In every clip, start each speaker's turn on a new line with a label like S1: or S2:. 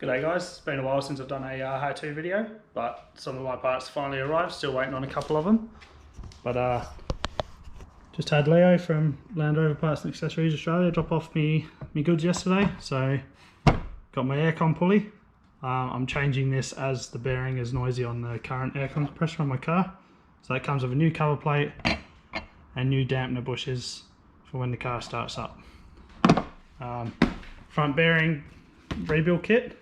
S1: G'day guys, it's been a while since I've done a how-to video, but some of my parts finally arrived, still waiting on a couple of them. But just had Leo from Landrover Parts and Accessories Australia drop off me goods yesterday, so got my aircon pulley. I'm changing this as the bearing is noisy on the current aircon compressor on my car. So that comes with a new cover plate and new dampener bushes for when the car starts up. Front bearing rebuild kit.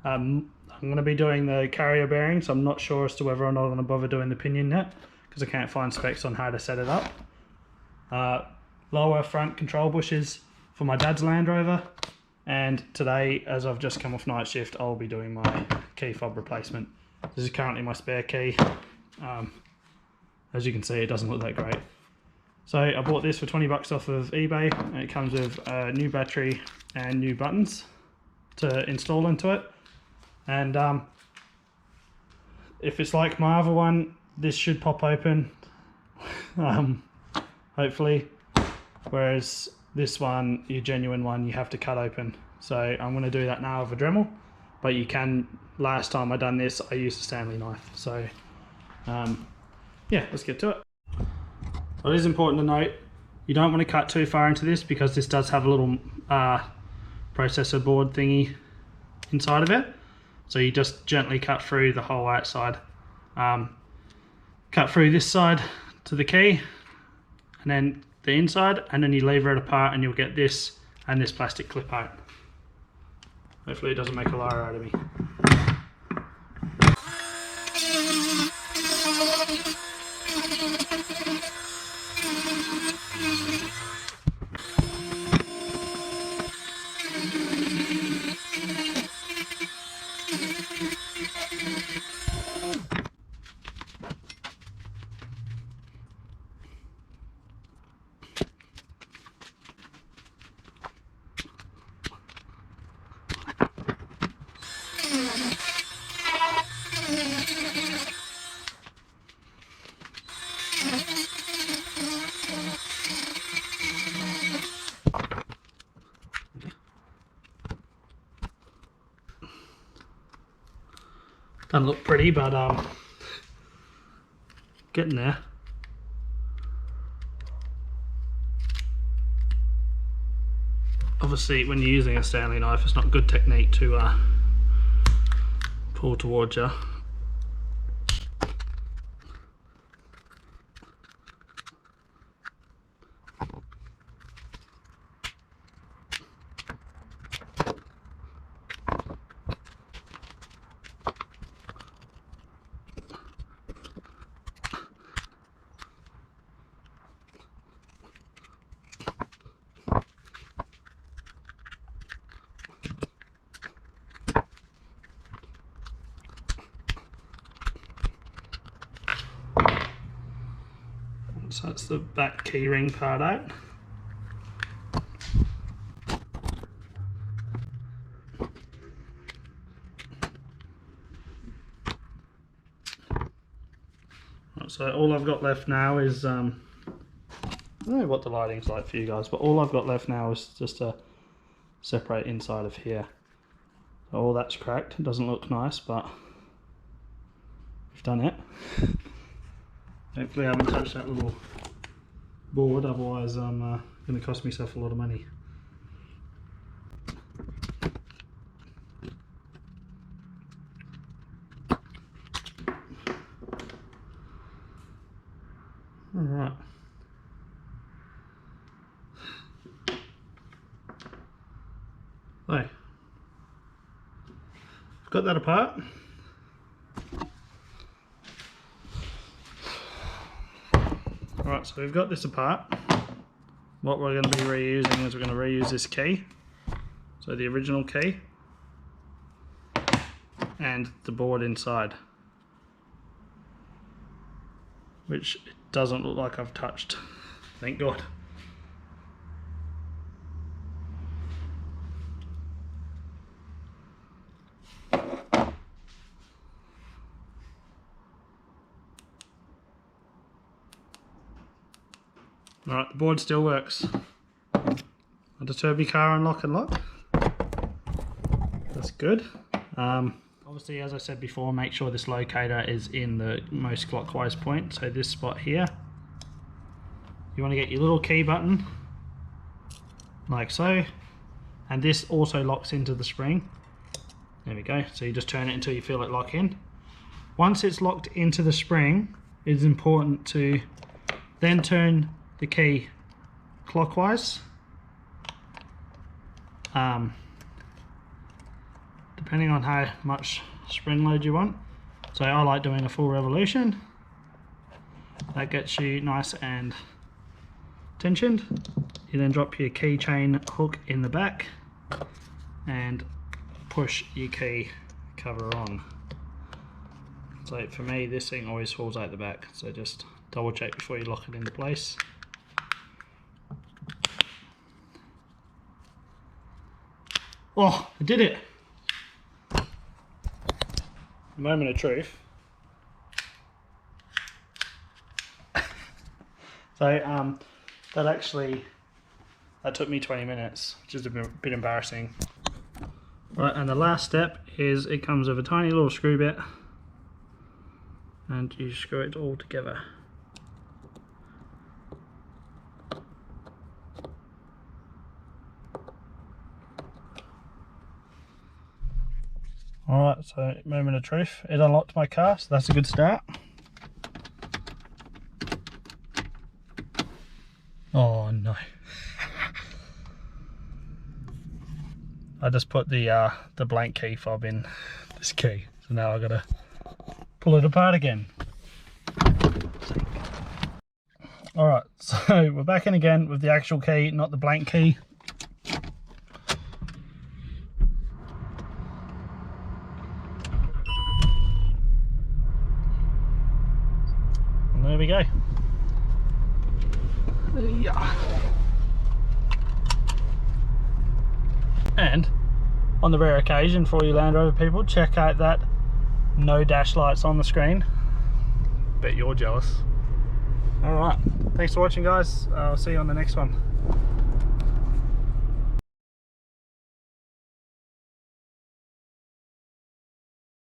S1: I'm going to be doing the carrier bearings. I'm not sure as to whether or not I'm going to bother doing the pinion yet because I can't find specs on how to set it up. Lower front control bushes for my dad's Land Rover, and today, as I've just come off night shift, I'll be doing my key fob replacement. This is currently my spare key. As you can see, it doesn't look that great. So I bought this for 20 bucks off of eBay, and it comes with a new battery and new buttons to install into it. And if it's like my other one, this should pop open, hopefully, whereas this one, your genuine one, you have to cut open. So I'm going to do that now with a Dremel, but you can, last time I done this, I used a Stanley knife. So yeah, let's get to it. So it is important to note, you don't want to cut too far into this because this does have a little processor board thingy inside of it. So you just gently cut through the whole outside. Cut through this side to the key, and then the inside, and then you lever it apart and you'll get this and this plastic clip out. Hopefully it doesn't make a liar out of me. Doesn't look pretty, but getting there. Obviously, when you're using a Stanley knife, it's not good technique to pull towards you. So that's the back keyring part out. So all I've got left now is, I don't know what the lighting's like for you guys, but all I've got left now is just to separate inside of here. So all that's cracked, it doesn't look nice, but we've done it. Hopefully I haven't touched that little board, otherwise I'm going to cost myself a lot of money. Alright. So, I've got that apart. Alright, so we've got this apart. What we're going to be reusing is we're going to reuse this key, so the original key, and the board inside, which it doesn't look like I've touched, thank God. Alright, the board still works. I'll deter my car unlock and lock. that's good. Obviously, as I said before, make sure this locator is in the most clockwise point. So this spot here, you want to get your little key button like so, and this also locks into the spring. There we go. So you just turn it until you feel it lock in. Once it's locked into the spring, it's important to then turn the key clockwise, depending on how much spring load you want. So I like doing a full revolution. That gets you nice and tensioned. You then drop your keychain hook in the back and push your key cover on. So for me, this thing always falls out the back, so just double check before you lock it into place. Oh, I did it! Moment of truth. So that took me 20 minutes, which is a bit embarrassing. Right, and the last step is it comes with a tiny little screw bit, and you screw it all together. Alright, so moment of truth. It unlocked my car, so that's a good start. Oh no. I just put the blank key fob in this key, so now I've got to pull it apart again. Alright, so we're back in again with the actual key, not the blank key. And there we go. Yeah. And on the rare occasion for all you Land Rover people, check out that no dash lights on the screen. Bet you're jealous. Alright, thanks for watching guys. I'll see you on the next one.